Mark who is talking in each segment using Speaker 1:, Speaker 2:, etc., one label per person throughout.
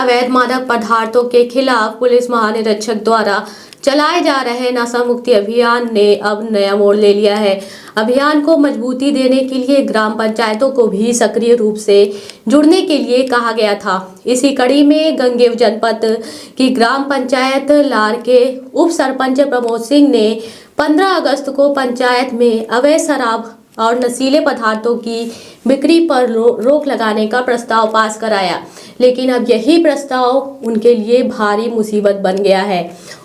Speaker 1: अवैध मादक पदार्थों के खिलाफ पुलिस महानिरीक्षक द्वारा चलाए जा रहे नशा मुक्ति अभियान ने अब नया मोड़ ले लिया है। अभियान को मजबूती देने के लिए ग्राम पंचायतों को भी सक्रिय रूप से जुड़ने के लिए कहा गया था। इसी कड़ी में गंगेव जनपद की ग्राम पंचायत लार के उप सरपंच प्रमोद सिंह ने 15 अगस्त को पंचायत में अवैध शराब और नशीले पदार्थों की बिक्री पर रोक लगाने का प्रस्ताव पास कराया, लेकिन अब यही प्रस्ताव उनके लिए भारी मुसीबत बन गया है।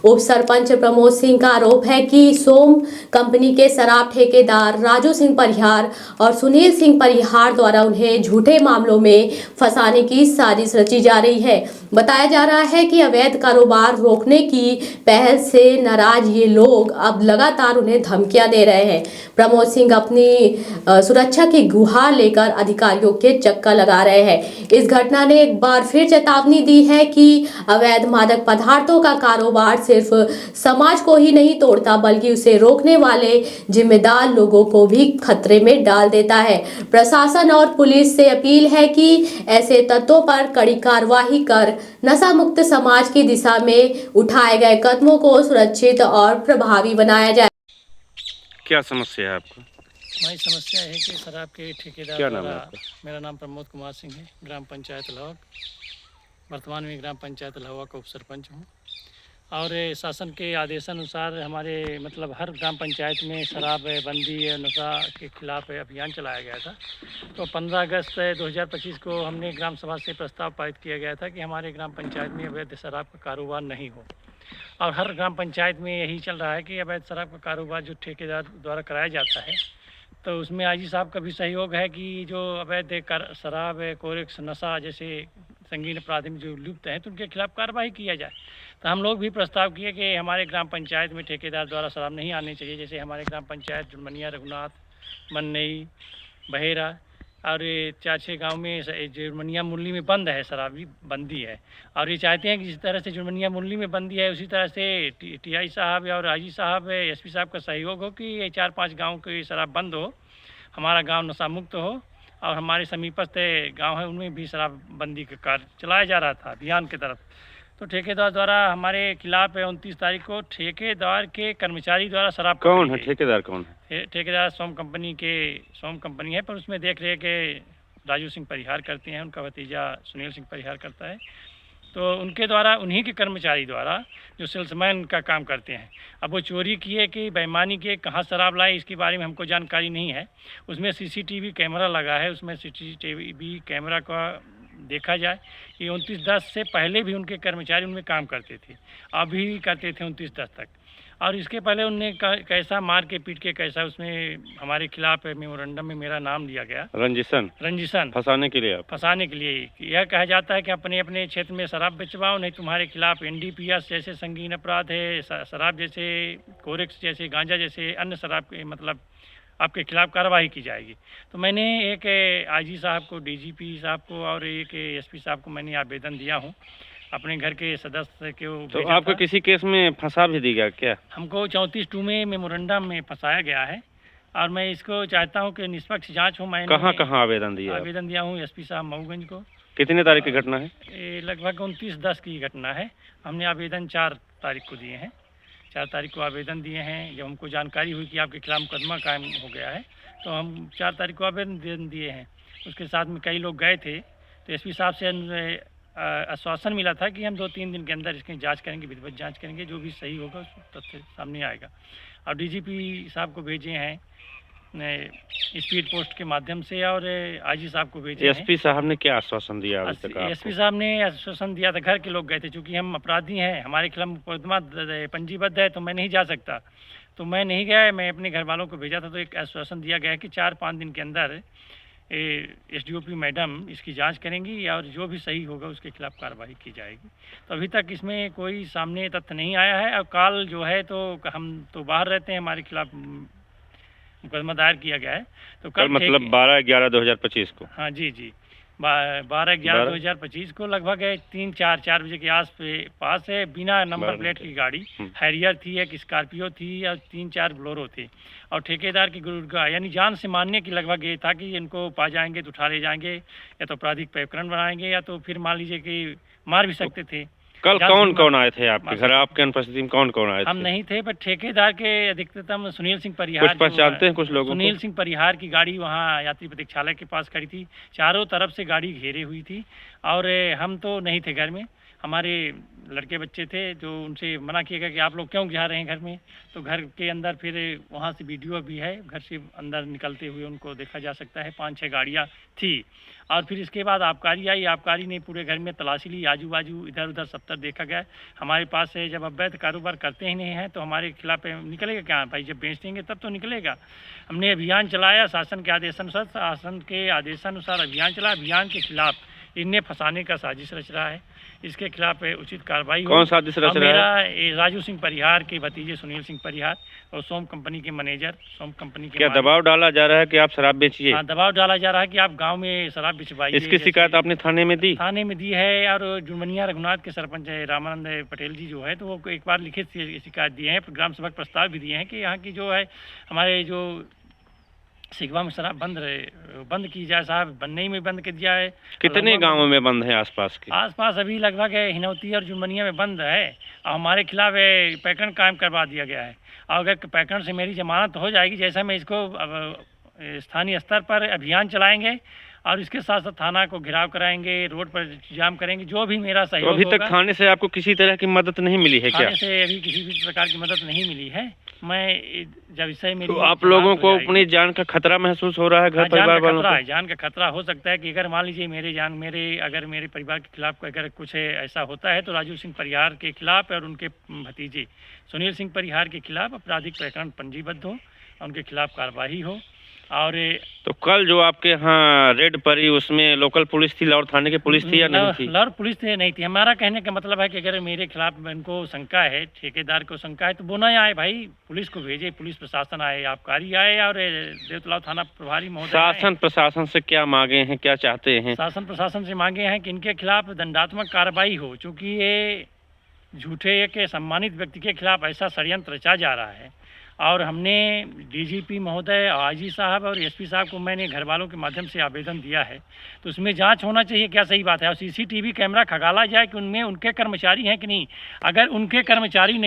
Speaker 1: उप सरपंच प्रमोद सिंह का आरोप है कि सोम कंपनी के शराब ठेकेदार राजू सिंह परिहार और सुनील सिंह परिहार द्वारा उन्हें झूठे मामलों में फंसाने की साजिश रची जा रही है। बताया जा रहा है कि अवैध कारोबार रोकने की पहल से नाराज ये लोग अब लगातार उन्हें धमकियां दे रहे हैं। प्रमोद सिंह अपनी सुरक्षा की गुहार लेकर अधिकारियों के चक्कर लगा रहे हैं। इस घटना ने एक बार फिर चेतावनी दी है कि अवैध मादक पदार्थों का कारोबार सिर्फ समाज को ही नहीं तोड़ता, बल्कि उसे रोकने वाले जिम्मेदार लोगों को भी खतरे में डाल देता है। प्रशासन और पुलिस से अपील है कि ऐसे तत्वों पर कड़ी कार्रवाई कर नशा मुक्त समाज की दिशा में उठाए गए कदमों को सुरक्षित और प्रभावी बनाया जाए।
Speaker 2: क्या समस्या है आपको?
Speaker 3: हमारी समस्या है कि शराब के ठेकेदार
Speaker 2: क्या नाम है
Speaker 3: द्वारा।
Speaker 2: आपका?
Speaker 3: मेरा नाम प्रमोद कुमार सिंह है, ग्राम पंचायत लहवा। वर्तमान में ग्राम पंचायत लहवा का उप सरपंच हूँ। और शासन के आदेशानुसार हमारे मतलब हर ग्राम पंचायत में शराब बंदी नशा के खिलाफ अभियान चलाया गया था। तो 15 अगस्त 2025 को हमने ग्राम सभा से प्रस्ताव पारित किया गया था कि हमारे ग्राम पंचायत में अवैध शराब का कारोबार नहीं हो। और हर ग्राम पंचायत में यही चल रहा है कि अवैध शराब का कारोबार जो ठेकेदार द्वारा कराया जाता है, तो उसमें आईजी साहब का भी सहयोग है कि जो अवैध शराब कोरेक्स नशा जैसे संगीन अपराधी में जो लिप्त हैं तो उनके खिलाफ कार्रवाई किया जाए। तो हम लोग भी प्रस्ताव किए कि हमारे ग्राम पंचायत में ठेकेदार द्वारा शराब नहीं आनी चाहिए। जैसे हमारे ग्राम पंचायत जुर्मनिया, रघुनाथ, मन्नई, बहेरा और 4-6 गाँव में जुर्मनिया मुरली में बंद है, शराबी बंदी है। और ये चाहते हैं कि जिस तरह से जुर्मनिया मुरली में बंदी है उसी तरह से टीआई साहब और आईजी साहब, एसपी साहब का सहयोग हो कि ये 4-5 गाँव की शराब बंद हो, हमारा गांव नशा मुक्त हो। और हमारे समीपस्थ गांव है उनमें भी शराबबंदी का कार्य चलाया जा रहा था अभियान की तरफ। तो ठेकेदार द्वारा हमारे खिलाफ 29 तारीख को ठेकेदार के कर्मचारी द्वारा शराब।
Speaker 2: कौन है ठेकेदार? कौन है
Speaker 3: ठेकेदार? सोम कंपनी है, पर उसमें देख रेख राजू सिंह परिहार करते हैं, उनका भतीजा सुनील सिंह परिहार करता है। तो उनके द्वारा, उन्हीं के कर्मचारी द्वारा जो सेल्समैन का काम करते हैं, अब वो चोरी किए कि बेईमानी किए, कहाँ शराब लाए इसके बारे में हमको जानकारी नहीं है। उसमें सीसीटीवी कैमरा लगा है, उसमें सीसीटीवी कैमरा का देखा जाए कि 29/10 से पहले भी उनके कर्मचारी उनमें काम करते थे, अभी करते थे 29/10 तक। और इसके पहले उनने कैसा मार के पीट के कैसा उसमें हमारे खिलाफ मेमोरेंडम में मेरा नाम लिया गया। रंजिशन
Speaker 2: फंसाने के लिए
Speaker 3: यह कहा जाता है कि अपने अपने क्षेत्र में शराब बेचवाओ, नहीं तुम्हारे खिलाफ एनडीपीएस जैसे संगीन अपराध है, शराब जैसे कोरेक्स जैसे गांजा जैसे अन्य शराब के मतलब आपके खिलाफ कार्रवाई की जाएगी। तो मैंने एक आईजी साहब को, डीजीपी साहब को और एक एसपी साहब को मैंने आवेदन दिया हूँ अपने घर के सदस्य के।
Speaker 2: तो आपको किसी केस में फंसा भी दी गया क्या?
Speaker 3: हमको 34(2) में मेमोरेंडम में फंसाया गया है और मैं इसको चाहता हूं कि निष्पक्ष जांच हो। मैंने
Speaker 2: कहाँ आवेदन दिया?
Speaker 3: आवेदन दिया हूं एसपी साहब मऊगंज को।
Speaker 2: कितने तारीख की घटना है?
Speaker 3: लगभग 29/10 की घटना है। हमने आवेदन 4 तारीख को दिए हैं। 4 तारीख को आवेदन दिए हैं। जब हमको जानकारी हुई कि आपके खिलाफ मुकदमा कायम हो गया है तो हम 4 तारीख को आवेदन दिए हैं। उसके साथ में कई लोग गए थे, तो एसपी साहब से आश्वासन मिला था कि हम 2-3 दिन के अंदर इसकी जांच करेंगे, विधिवत जांच करेंगे, जो भी सही होगा उस तथ्य सामने आएगा। और डीजीपी साहब को भेजे हैं स्पीड पोस्ट के माध्यम से और आईजी साहब को भेजे हैं।
Speaker 2: एसपी साहब ने क्या आश्वासन दिया अभी तक आपको?
Speaker 3: एसपी साहब ने आश्वासन दिया था, घर के लोग गए थे, चूँकि हम अपराधी हैं, हमारे खिलाफ मुकदमा पंजीबद्ध है, तो मैं नहीं जा सकता, तो मैं नहीं गया। मैं अपने घर वालों को भेजा था, तो एक आश्वासन दिया गया कि 4-5 दिन के अंदर एसडीओपी मैडम इसकी जांच करेंगी और जो भी सही होगा उसके खिलाफ कार्रवाई की जाएगी। तो अभी तक इसमें कोई सामने तथ्य नहीं आया है। और काल जो है तो हम तो बाहर रहते हैं, हमारे खिलाफ मुकदमा दायर किया गया है। तो कल
Speaker 2: मतलब 12/11/2025 को?
Speaker 3: हाँ जी। 12/11/2025 को लगभग 3-4 बजे के पास है, बिना नंबर प्लेट की गाड़ी हैरियर थी, एक स्कॉर्पियो थी और 3-4 बोलेरो थे। और ठेकेदार की यानी जान से मारने की लगभग ये था कि इनको पा जाएंगे तो उठा ले जाएंगे, या तो आपराधिक प्रकरण बनाएंगे, या तो फिर मान लीजिए कि मार भी सकते थे।
Speaker 2: कल कौन कौन आए थे आपके घर? आपके अनुपस्थिति में कौन कौन आए थे?
Speaker 3: हम नहीं थे, पर ठेकेदार के अधिकतम सुनील सिंह परिहार,
Speaker 2: कुछ पहचानते हैं कुछ लोगों को?
Speaker 3: सुनील सिंह परिहार की गाड़ी वहाँ यात्री प्रतीक्षालय के पास खड़ी थी, चारों तरफ से गाड़ी घेरे हुई थी, और हम तो नहीं थे घर में, हमारे लड़के बच्चे थे, जो उनसे मना किया गया कि आप लोग क्यों जा रहे हैं घर में। तो घर के अंदर फिर वहाँ से वीडियो भी है, घर से अंदर निकलते हुए उनको देखा जा सकता है, 5-6 गाड़ियाँ थी। और फिर इसके बाद आबकारी आई, आबकारी ने पूरे घर में तलाशी ली, आजू बाजू इधर उधर सब तरफ देखा गया। हमारे पास है, जब अवैध कारोबार करते ही नहीं हैं तो हमारे खिलाफ निकलेगा क्या भाई? जब बेच देंगे तब तो निकलेगा। हमने अभियान चलाया, शासन के आदेशानुसार अभियान चला। अभियान के खिलाफ इन्हें फंसाने का साजिश रच रहा है, इसके खिलाफ उचित कार्रवाई हो।
Speaker 2: कौन साजिश रच रहा है?
Speaker 3: मेरा राजू सिंह परिहार के भतीजे सुनील सिंह परिहार और सोम कंपनी के मैनेजर, सोम कंपनी के
Speaker 2: क्या दबाव डाला जा रहा है कि आप शराब बेचिए?
Speaker 3: हाँ, दबाव डाला जा रहा है कि आप गांव में शराब बिचवाइए।
Speaker 2: इसकी शिकायत आपने थाने में दी?
Speaker 3: थाने में दी है, और जुर्मनिया रघुनाथ के सरपंच रामानंद पटेल जी जो है, तो वो एक बार लिखित शिकायत दिए हैं, ग्राम सभा प्रस्ताव भी दिए हैं कि यहाँ की जो है हमारे जो सिगवा में शराब बंद की जाए साहब। बनने में बंद कर दिया है।
Speaker 2: कितने गांवों में बंद है आसपास के?
Speaker 3: आसपास अभी लगभग हिनौती और जुर्मनिया में बंद है, और हमारे खिलाफ पैकन कायम करवा दिया गया है। और अगर पैकन से मेरी जमानत हो जाएगी, जैसा मैं इसको स्थानीय स्तर पर अभियान चलाएंगे, और इसके साथ साथ थाना को घेराव कराएंगे, रोड पर जाम करेंगे, जो भी मेरा सहयोग
Speaker 2: तो अभी तक थाने से आपको किसी तरह की मदद नहीं मिली है क्या?
Speaker 3: थाने से अभी किसी भी प्रकार की मदद नहीं मिली है। मैं जब इससे मेरी
Speaker 2: तो आप लोगों को अपनी जान का खतरा महसूस हो रहा है? घर परिवार वालों को
Speaker 3: जान का खतरा हो सकता है कि अगर मान लीजिए अगर मेरे परिवार के खिलाफ अगर कुछ ऐसा होता है, तो राजू सिंह परिहार के खिलाफ और उनके भतीजे सुनील सिंह परिहार के खिलाफ आपराधिक प्रकरण पंजीबद्ध हो, उनके खिलाफ कार्रवाई हो। और
Speaker 2: तो कल जो आपके यहाँ रेड पड़ी, उसमें लोकल पुलिस थी, लाहौर थाने की पुलिस थी या नहीं थी?
Speaker 3: लाहौर पुलिस नहीं थी। हमारा कहने का मतलब है कि अगर मेरे खिलाफ इनको शंका है, ठेकेदार को शंका है, तो वो ना आए भाई, पुलिस को भेजे, पुलिस प्रशासन आए, आबकारी आए, और देवतलाव थाना प्रभारी महोदय।
Speaker 2: शासन प्रशासन से क्या मांगे हैं, क्या चाहते हैं?
Speaker 3: शासन प्रशासन से मांगे हैं कि इनके खिलाफ दंडात्मक कार्रवाई हो, चूँकि ये झूठे के सम्मानित व्यक्ति के खिलाफ ऐसा षड्यंत्र रचा जा रहा है। और हमने डीजीपी महोदय, आईजी साहब और एसपी साहब को मैंने घर वालों के माध्यम से आवेदन दिया है, तो उसमें जांच होना चाहिए, क्या सही बात है, और सीसीटीवी कैमरा खंगाला जाए कि उनमें उनके कर्मचारी हैं कि नहीं। अगर उनके कर्मचारी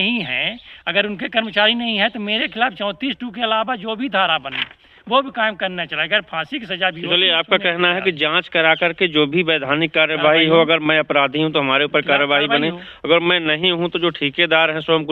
Speaker 3: नहीं हैं तो मेरे खिलाफ 34(2) के अलावा जो भी धारा बने वो भी कायम करना चाहिए। अगर फांसी की सजा भी हो,
Speaker 2: चलिए, आपका कहना है कि जांच करा करके जो भी वैधानिक कार्रवाई हो, अगर मैं अपराधी हूं तो हमारे ऊपर कार्रवाई बने, अगर मैं नहीं हूं तो जो ठेकेदार है स्वयं